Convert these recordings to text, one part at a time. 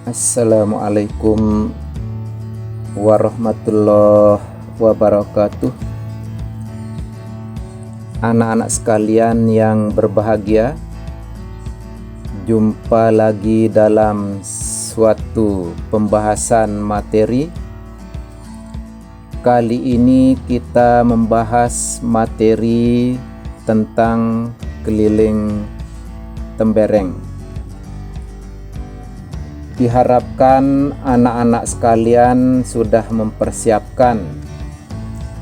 Assalamualaikum warahmatullahi wabarakatuh. Anak-anak sekalian yang berbahagia, jumpa lagi dalam suatu pembahasan materi. Kali ini kita membahas materi tentang keliling tembereng. Diharapkan anak-anak sekalian sudah mempersiapkan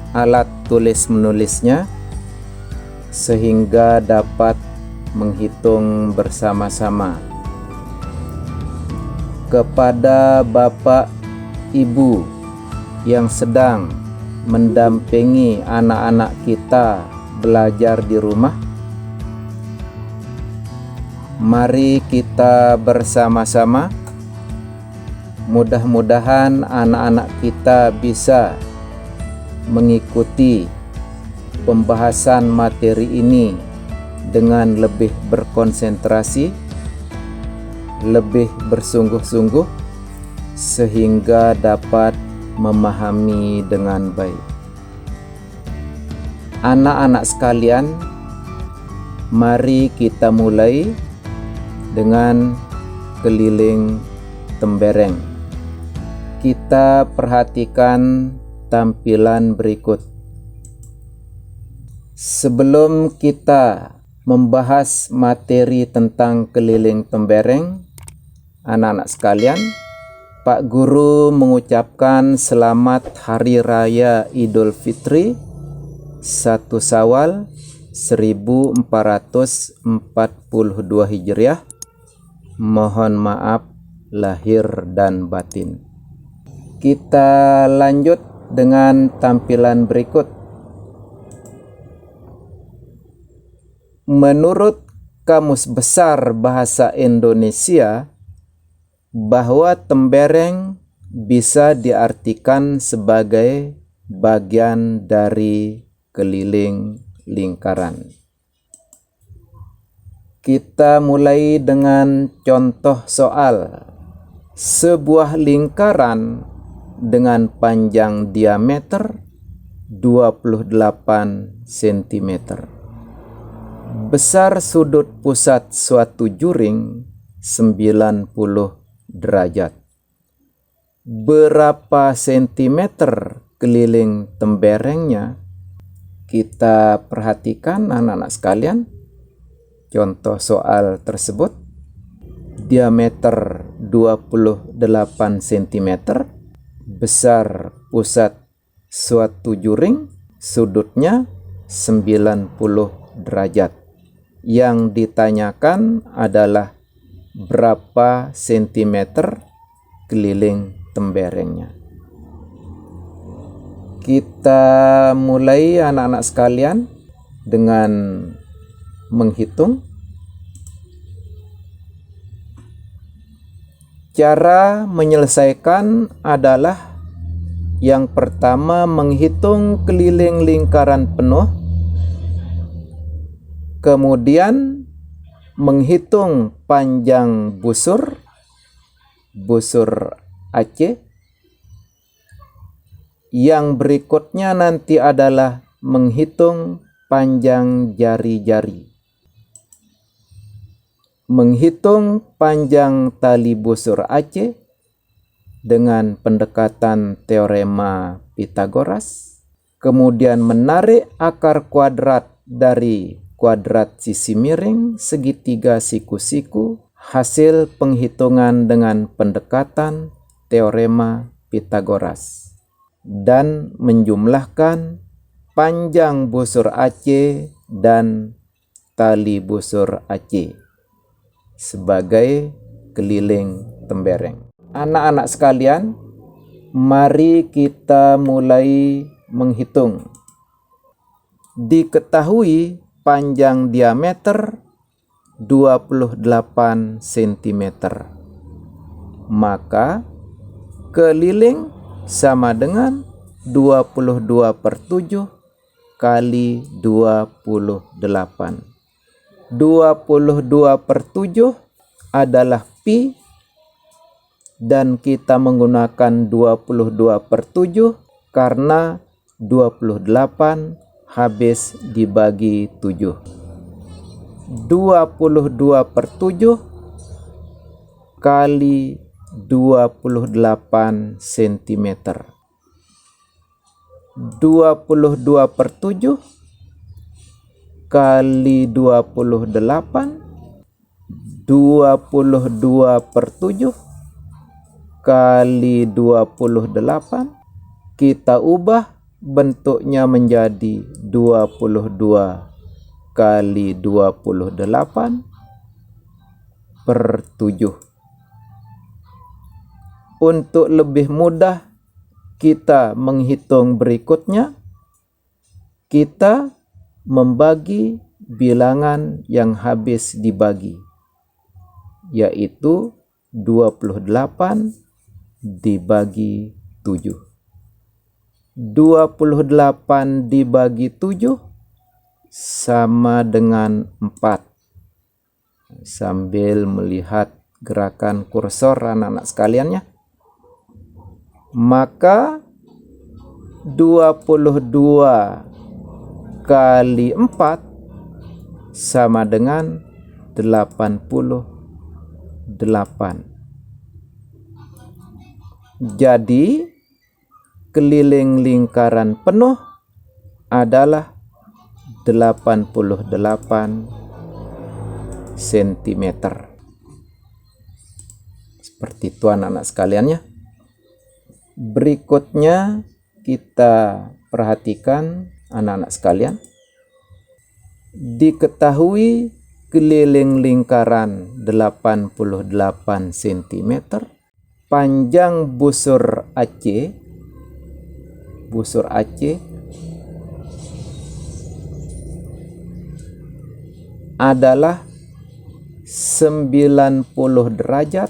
alat tulis menulisnya sehingga dapat menghitung bersama-sama. Kepada Bapak Ibu yang sedang mendampingi anak-anak kita belajar di rumah, mari kita bersama-sama. Mudah-mudahan anak-anak kita bisa mengikuti pembahasan materi ini dengan lebih berkonsentrasi, lebih bersungguh-sungguh, sehingga dapat memahami dengan baik. Anak-anak sekalian, mari kita mulai dengan keliling tembereng. Kita perhatikan tampilan berikut. Sebelum kita membahas materi tentang keliling tembereng, anak-anak sekalian, Pak Guru mengucapkan selamat Hari Raya Idul Fitri 1 Syawal 1442 Hijriah. Mohon maaf lahir dan batin. Kita lanjut dengan tampilan berikut. Menurut Kamus Besar Bahasa Indonesia, bahwa tembereng bisa diartikan sebagai bagian dari keliling lingkaran. Kita mulai dengan contoh soal. Sebuah lingkaran dengan panjang diameter 28 cm. Besar sudut pusat suatu juring 90 derajat. Berapa sentimeter keliling temberengnya? Kita perhatikan anak-anak sekalian. Contoh soal tersebut. Diameter 28 cm. Besar pusat suatu juring, sudutnya 90 derajat. Yang ditanyakan adalah berapa sentimeter keliling temberengnya. Kita mulai anak-anak sekalian dengan menghitung. Cara menyelesaikan adalah yang pertama menghitung keliling lingkaran penuh, kemudian menghitung panjang busur AC. Yang berikutnya nanti adalah menghitung panjang jari-jari. Menghitung panjang tali busur AC dengan pendekatan teorema Pythagoras, kemudian menarik akar kuadrat dari kuadrat sisi miring segitiga siku-siku, hasil penghitungan dengan pendekatan teorema Pythagoras, dan menjumlahkan panjang busur AC dan tali busur AC sebagai keliling tembereng. Anak-anak sekalian, mari kita mulai menghitung. Diketahui panjang diameter 28 cm. Maka keliling sama dengan 22/7 kali 28. 22/7 adalah pi, dan kita menggunakan 22/7 karena 28 habis dibagi 7. 22/7 kali 28 cm. 22/7 kali 28, 22/7 kali 28, kita ubah bentuknya menjadi 22 kali 28/7. Untuk lebih mudah kita menghitung berikutnya, kita membagi bilangan yang habis dibagi, yaitu 28 dibagi 7. 28 dibagi 7 sama dengan 4. Sambil melihat gerakan kursor anak-anak sekalian ya. Maka 22 kali 4 sama dengan 88. Jadi keliling lingkaran penuh adalah 88 cm. Seperti itu anak-anak sekalian ya. Berikutnya kita perhatikan anak-anak sekalian. Diketahui keliling lingkaran 88 cm, panjang busur AC adalah 90 derajat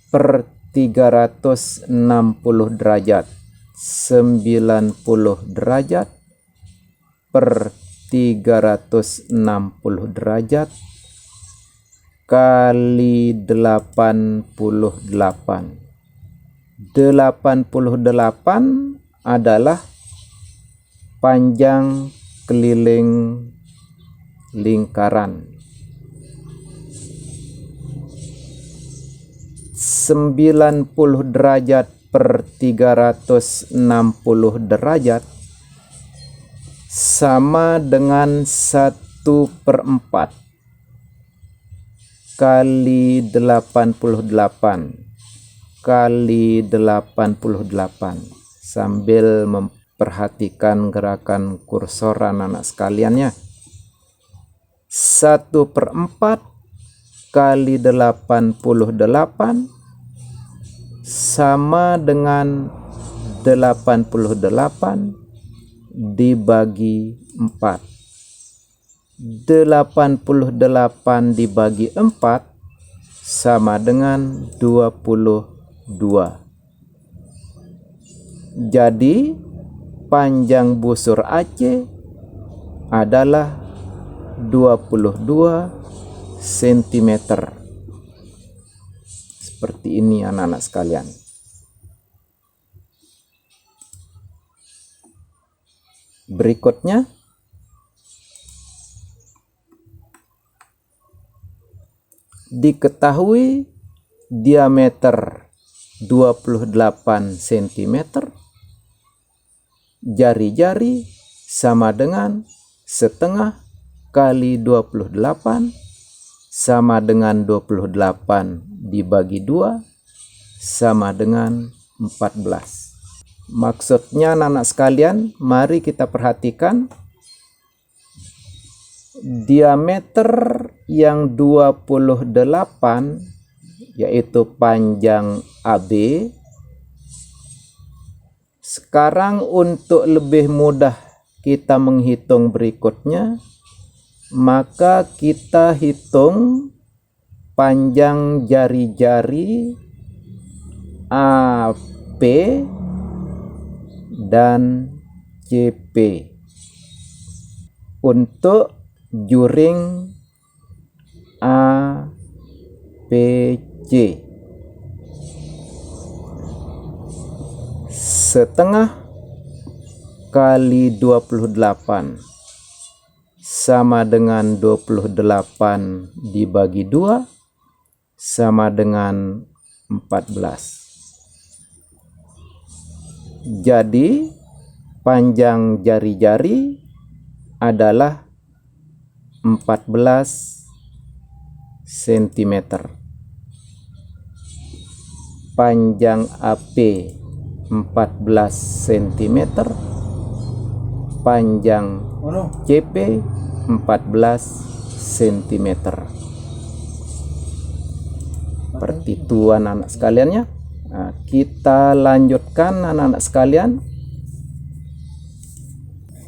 per 360 derajat. 90 derajat per 360 derajat kali 88. 88 adalah panjang keliling lingkaran. 90 derajat per 360 derajat sama dengan 1/4 kali 88 kali 88. Sambil memperhatikan gerakan kursor anak-anak sekaliannya. 1/4 kali 88 sama dengan 88 dibagi 4. 88 dibagi 4 sama dengan 22. Jadi panjang busur AC adalah 22 cm. Seperti ini anak-anak sekalian. Berikutnya diketahui diameter 28 cm, jari-jari sama dengan setengah kali 28 sama dengan 28 dibagi 2 sama dengan 14. Maksudnya anak-anak sekalian, mari kita perhatikan diameter yang 28 yaitu panjang AB. Sekarang untuk lebih mudah kita menghitung berikutnya, maka kita hitung panjang jari-jari AP dan CP untuk juring PC. Setengah kali 28 sama dengan 28 dibagi 2 sama dengan 14. Jadi panjang jari-jari adalah 14 cm. Panjang AP 14 cm. Panjang CP 14 cm. Seperti itu anak-anak sekalian ya. Nah, kita lanjutkan anak-anak sekalian.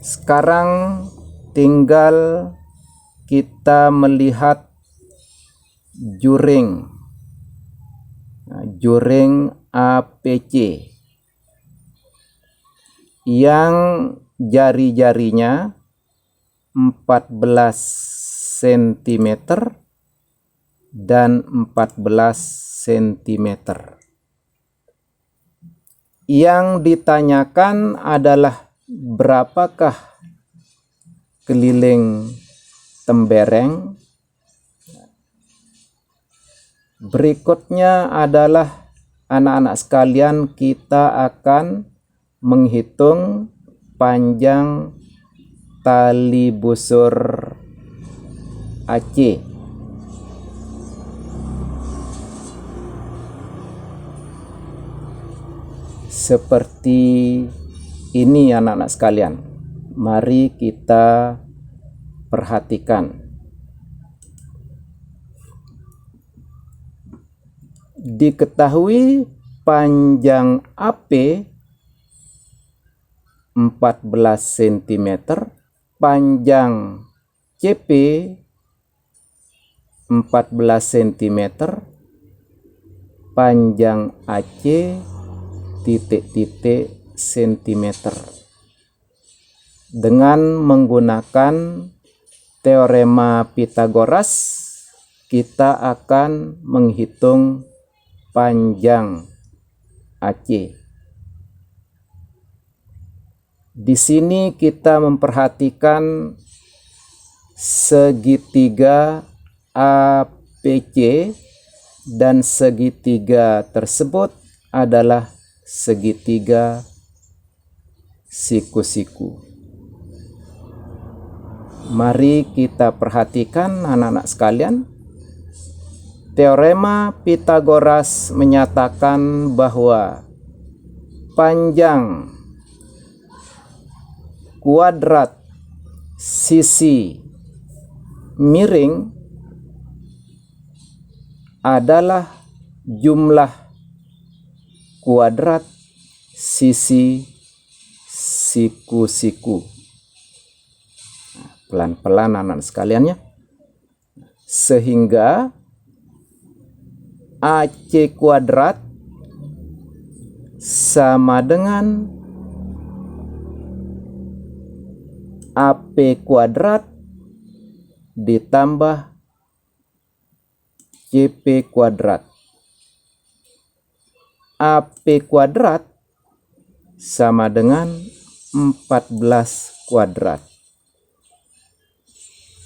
Sekarang tinggal kita melihat juring. Nah, juring APC yang jari-jarinya 14 cm dan 14 cm. Yang ditanyakan adalah berapakah keliling tembereng. Berikutnya adalah anak-anak sekalian, kita akan menghitung panjang tali busur AC. Seperti ini anak-anak sekalian. Mari kita perhatikan. Diketahui panjang AP 14 cm, panjang CP 14 cm, panjang AC titik-titik sentimeter. Dengan menggunakan teorema Pythagoras, kita akan menghitung panjang AC. Di sini kita memperhatikan segitiga APC dan segitiga tersebut adalah segitiga siku-siku. Mari kita perhatikan anak-anak sekalian. Teorema Pythagoras menyatakan bahwa panjang kuadrat sisi miring adalah jumlah kuadrat sisi siku-siku. Pelan-pelan anak sekalian ya. Sehingga AC kuadrat sama dengan AP kuadrat ditambah CP kuadrat. AP kuadrat sama dengan 14 kuadrat.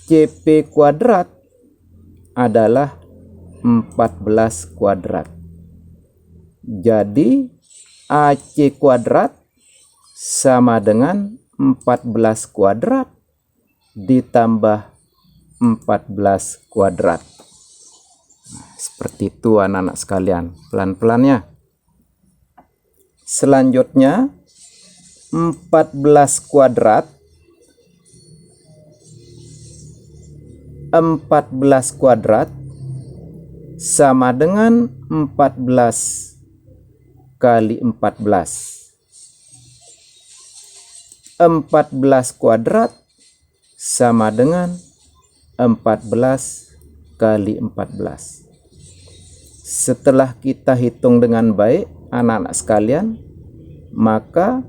CP kuadrat adalah 14 kuadrat. Jadi AC kuadrat sama dengan 14 kuadrat ditambah 14 kuadrat. Seperti itu anak-anak sekalian, pelan-pelan ya. Selanjutnya 14 kuadrat 14 kuadrat sama dengan 14 kali 14. 14 kuadrat sama dengan 14 kali 14. Setelah kita hitung dengan baik anak-anak sekalian, maka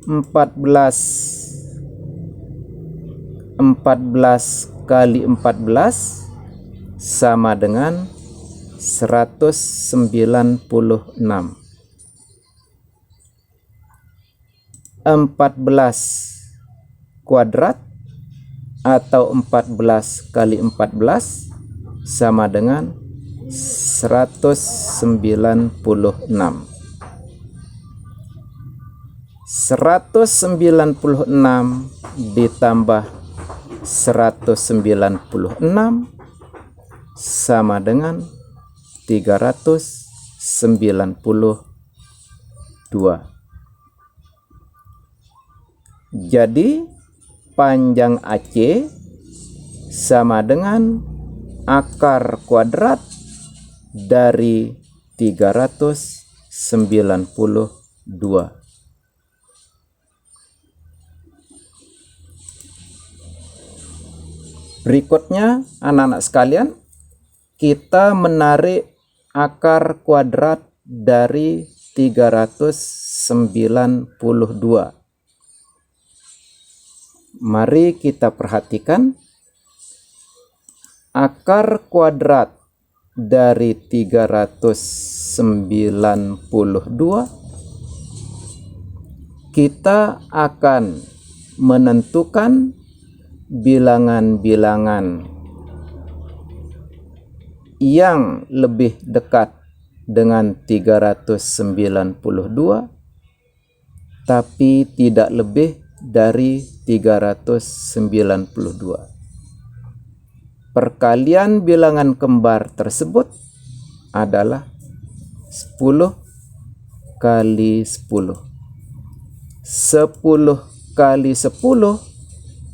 14 kali 14 sama dengan 196. 14 kuadrat atau 14 kali 14 sama dengan 196. 196 ditambah 196 sama dengan 392. Jadi panjang AC sama dengan akar kuadrat dari 392. Berikutnya, anak-anak sekalian, kita menarik akar kuadrat dari 392. Mari kita perhatikan akar kuadrat dari 392. Kita akan menentukan bilangan-bilangan yang lebih dekat dengan 392 tapi tidak lebih dari 392. Perkalian bilangan kembar tersebut adalah 10 kali 10. 10 kali 10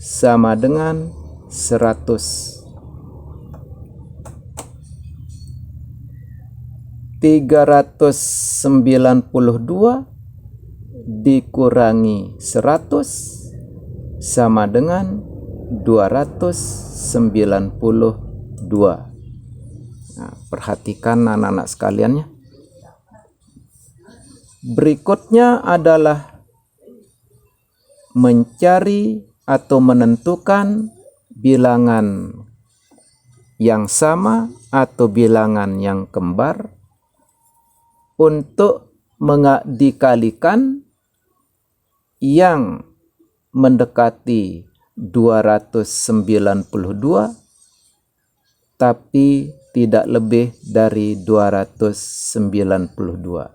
sama dengan 100. 392 dikurangi 100 sama dengan 292. Nah, perhatikan anak-anak sekaliannya. Berikutnya adalah mencari atau menentukan bilangan yang sama atau bilangan yang kembar untuk dikalikan yang mendekati 292 tapi tidak lebih dari 292.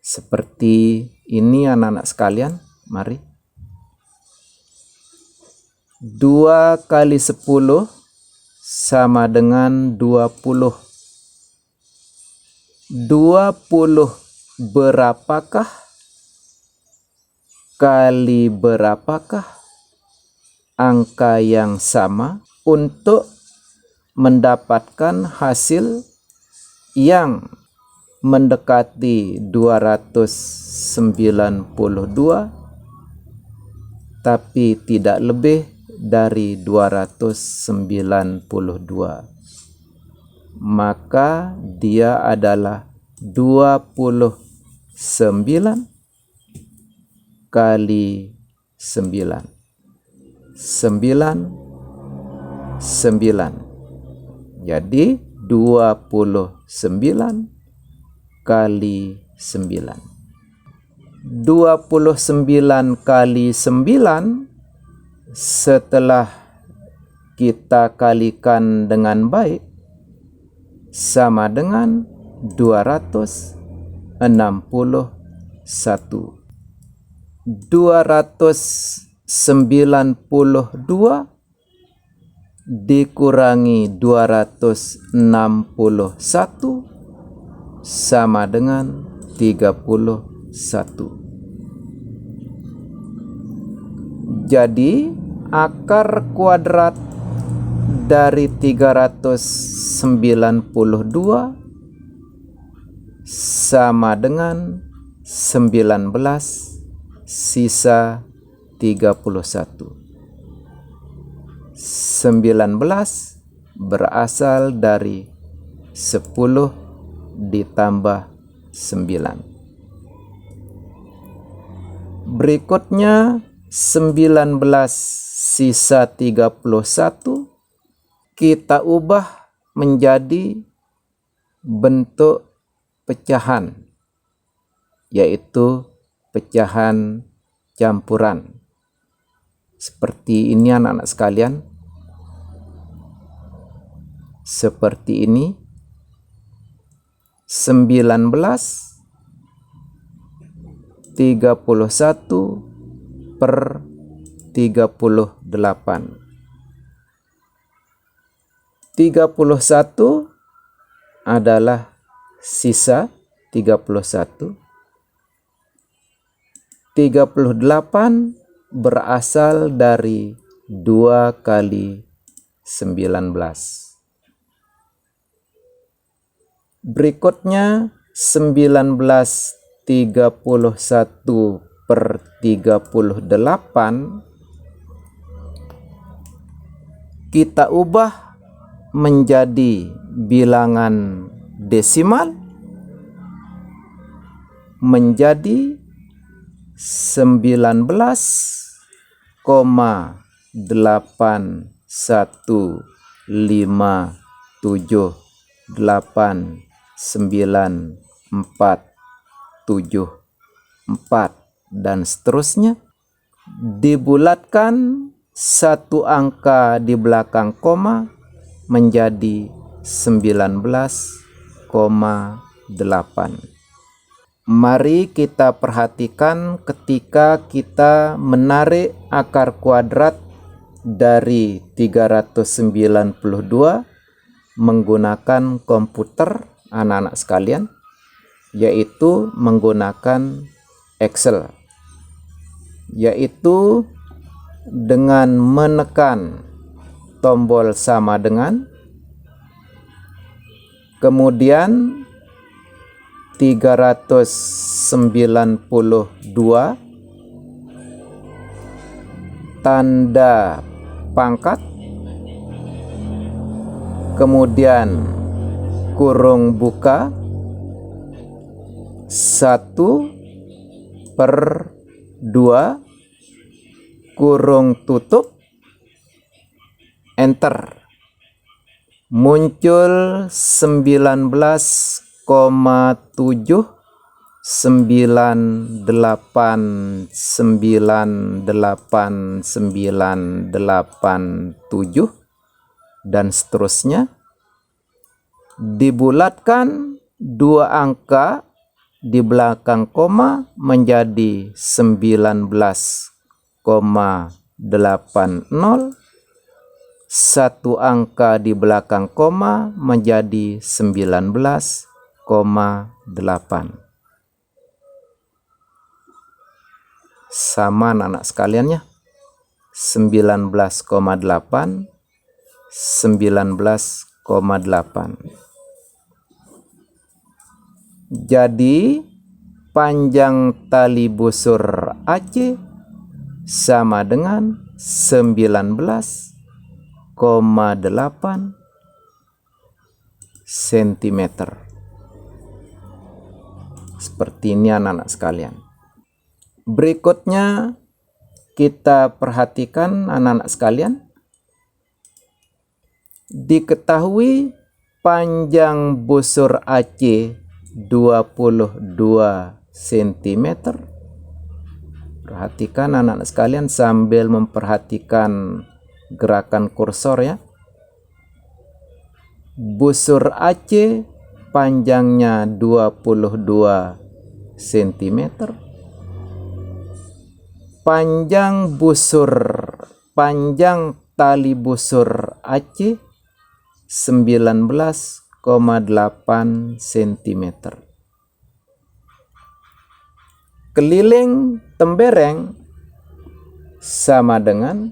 Seperti ini anak-anak sekalian, mari. 2 kali 10 sama dengan 20. 20 berapakah kali berapakah angka yang sama untuk mendapatkan hasil yang mendekati 292 tapi tidak lebih dari 292. Maka dia adalah 29 kali 9. 9. Jadi 29 kali 9. 29 kali 9 setelah kita kalikan dengan baik sama dengan 261. 292 dikurangi 261 sama dengan 31. Jadi akar kuadrat dari 392 sama dengan 19 sisa 31. 19 berasal dari 10 ditambah 9. Berikutnya 19 sisa 31 kita ubah menjadi bentuk pecahan, yaitu pecahan campuran. Seperti ini anak-anak sekalian. Seperti ini. 19, 31 per 38. 31 adalah sisa 31. 38 berasal dari 2 kali 19. Berikutnya 19 31 per 38 kita ubah menjadi bilangan desimal menjadi 19,85784 dan seterusnya, dibulatkan satu angka di belakang koma menjadi 19,8. Mari kita perhatikan ketika kita menarik akar kuadrat dari 392 menggunakan komputer anak-anak sekalian, yaitu menggunakan Excel, yaitu dengan menekan tombol sama dengan, kemudian 392 tanda pangkat, kemudian kurung buka 1/2 kurung tutup, enter. Muncul 19,9898987 dan seterusnya. Dibulatkan 2 angka di belakang koma menjadi 19,80, 1 angka di belakang koma menjadi 19,8. Sama anak-anak sekalian ya. 19,8, 19,8. Jadi panjang tali busur AC sama dengan 19,8 cm. Seperti ini anak-anak sekalian. Berikutnya kita perhatikan anak-anak sekalian. Diketahui panjang busur AC 22 cm. Perhatikan anak-anak sekalian sambil memperhatikan gerakan kursor ya. Busur AC panjangnya 22 cm. Panjang tali busur AC 19,8 cm. Keliling tembereng sama dengan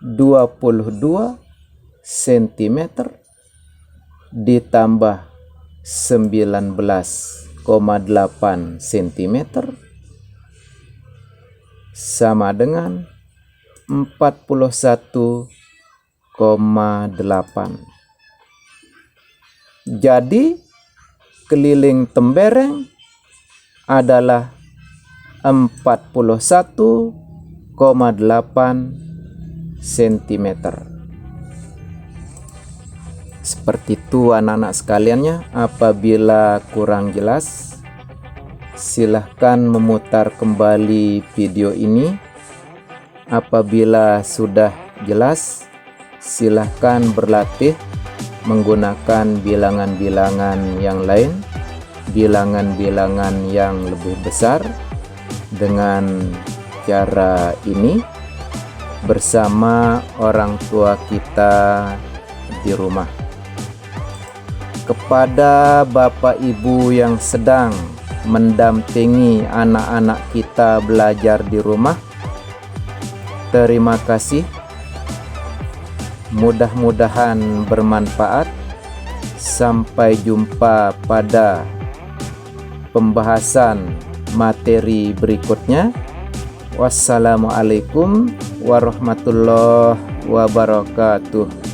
22 cm ditambah 19,8 cm sama dengan 41,8. Jadi keliling tembereng adalah 41,8 cm. Seperti itu anak-anak sekaliannya. Apabila kurang jelas, silahkan memutar kembali video ini. Apabila sudah jelas, silahkan berlatih menggunakan bilangan-bilangan yang lain, bilangan-bilangan yang lebih besar dengan cara ini bersama orang tua kita di rumah. Kepada Bapak Ibu yang sedang mendampingi anak-anak kita belajar di rumah, terima kasih. Mudah-mudahan bermanfaat. Sampai jumpa pada pembahasan materi berikutnya. Wassalamualaikum warahmatullahi wabarakatuh.